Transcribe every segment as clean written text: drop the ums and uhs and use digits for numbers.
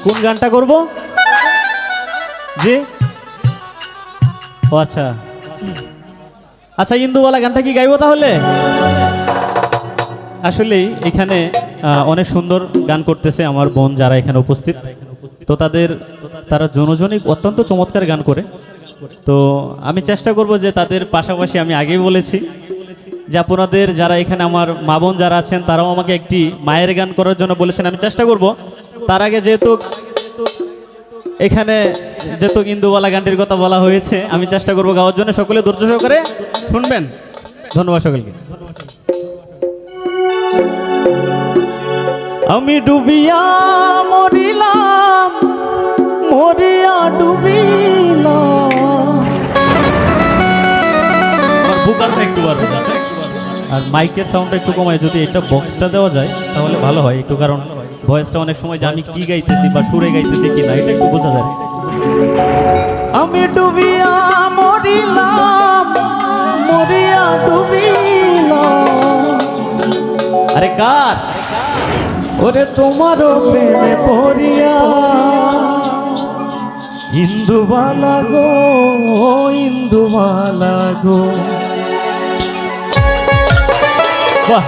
কোন গানটা করব জি? ও আচ্ছা আচ্ছা, ইন্দুবালা গানটা কি গাইবো তাহলে? আসলেই এখানে অনেক সুন্দর গান করতেছে আমার বোন যারা এখানে উপস্থিত, তো তারা জনজনিক অত্যন্ত চমৎকার গান করে। তো আমি চেষ্টা করব যে তাদের পাশাপাশি আমি আগেই বলেছি যে আপনাদের যারা এখানে আমার মা বোন যারা আছেন তারাও আমাকে একটি মায়ের গান করার জন্য বলেছেন, আমি চেষ্টা করব। তার আগে যেহেতু এখানে ইন্দুবালা গানটির কথা বলা হয়েছে, আমি চেষ্টা করব গাওয়ার জন্য। সকলে ধৈর্য সহকারে শুনবেন। ধন্যবাদ সকলকে। আমি ডুবিয়া মরিলাম, মরিয়া ডুবিলাম। আর মাইকের সাউন্ডটা একটু কমায়, যদি এটা বক্সটা দেওয়া যায় তাহলে ভালো হয় একটু, কারণ ভয়েসটা অনেক সময় জানি কি গাইতেছি বা সুরে গাইতেছি কিনা এটা একটু বোঝা যায়। আমি ডুবিয়া মরিলাম, মরিয়া ডুবিলাম। আরে কার? ওরে তোমারও প্রেমে পড়িয়া, ইন্দুবালা গো, ইন্দুবালা গো। বাহ,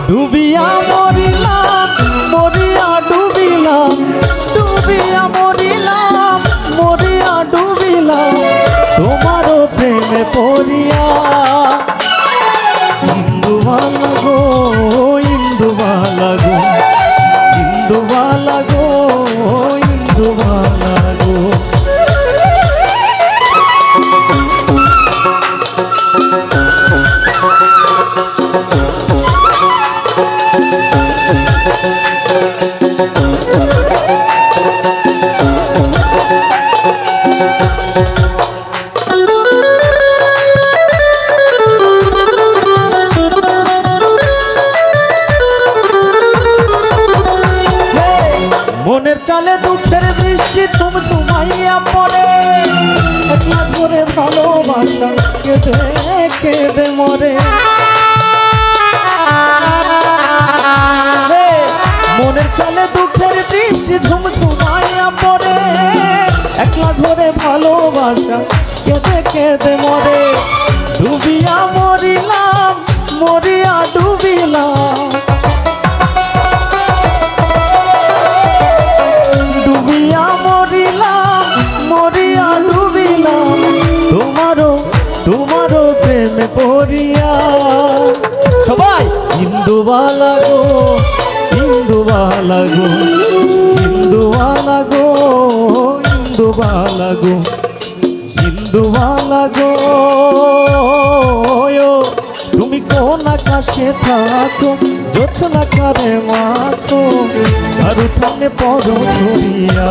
ডুবিয়া মরিলাম, মরিয়া ডুবিলাম, ডুবিয়া মরিলাম, মরিয়া ডুবিলাম। তোমারও প্রেমে পড়িয়া, ইন্দুবালা গো, ইন্দুবালা গো, ইন্দুবালা গো, ইন্দুবালা গো। মনের চালে দুঃখের বৃষ্টি ঝুমঝুমাইয়া পড়ে, একলা করে ভালোবাসা কেঁদে কেঁদে মরে। মনের চালে দুঃখের বৃষ্টি ঝুমঝুমাইয়া পড়ে, একলা ঘরে ভালোবাসা কেঁদে কেঁদে মরে। ডুবিয়া মরিলাম, মরিয়া ডুবিলাম, ডুবিয়া মরিলাম, মরিয়া ডুবিলাম। তোমারও প্রেমে পড়িয়া। সবাই ইন্দুবালা গো, ইন্দুবালা গো, ইন্দুবালা গো, ইন্দুবালা গো, ইন্দুবালা গো। তুমি কোন আকাশে থাকো, জোছনা কারে মাখো, আর উঠানে পড়ো ছড়িয়া।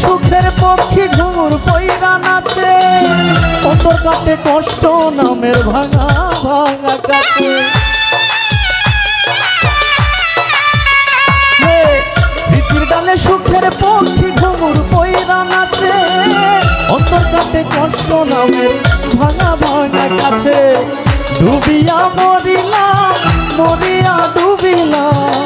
সুখের পক্ষী ঘুর পইরা নাচে, অন্তর কাটে কষ্ট নামের ভাঙা ভাঙা কাছে। স্মৃতির ডালে সুখের পক্ষী ঘুর পইরা নাচে, অন্তর কাটে কষ্ট নামের ভাঙা ভাঙা কাছে। ডুবিয়া মরিলাম, মরিয়া ডুবিলাম,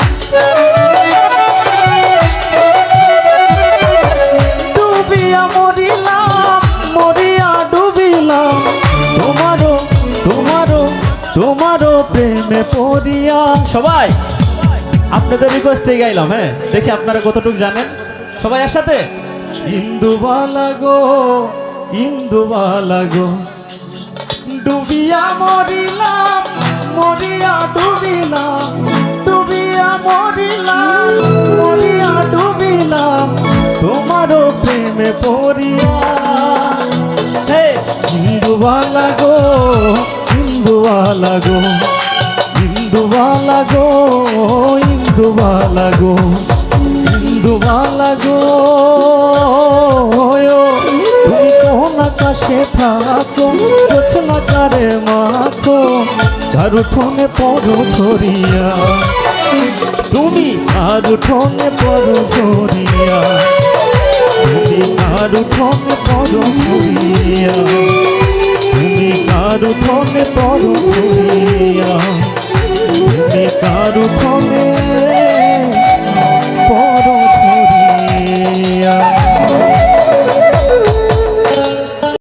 ডুবিয়া মরিলাম, মরিয়া ডুবিলাম। তোমারও তোমারও প্রেমে পড়িয়া। সবাই আপনাদের রিকোয়েস্টে গাইলাম, হ্যাঁ দেখি আপনারা কতটুকু জানেন। সবাই একসাথে, ইন্দুবালা গো ইন্দুবালা গো, ডুবিয়া মরিলাম মরিয়া ডুবিলাম, ডুবিয়া মরিলাম মরিয়া ডুবিলাম, তোমারও প্রেমে পড়িয়া। হে ইন্দুবালা গো ইন্দুবালা গো, ইন্দুবালা গো ইন্দুবালা গো, ইন্দুবালা গো, তুমি কোন আকাশে থাকো, জোছনা কারে মাখো, আর উঠোনে পড়ো ছড়িয়া, তুমি আর উঠোনে পড়ো ছড়িয়া, তুমি আর উঠোনে পড়ো ছড়িয়া, তুমি আর উঠোনে পড়ো ছড়িয়া।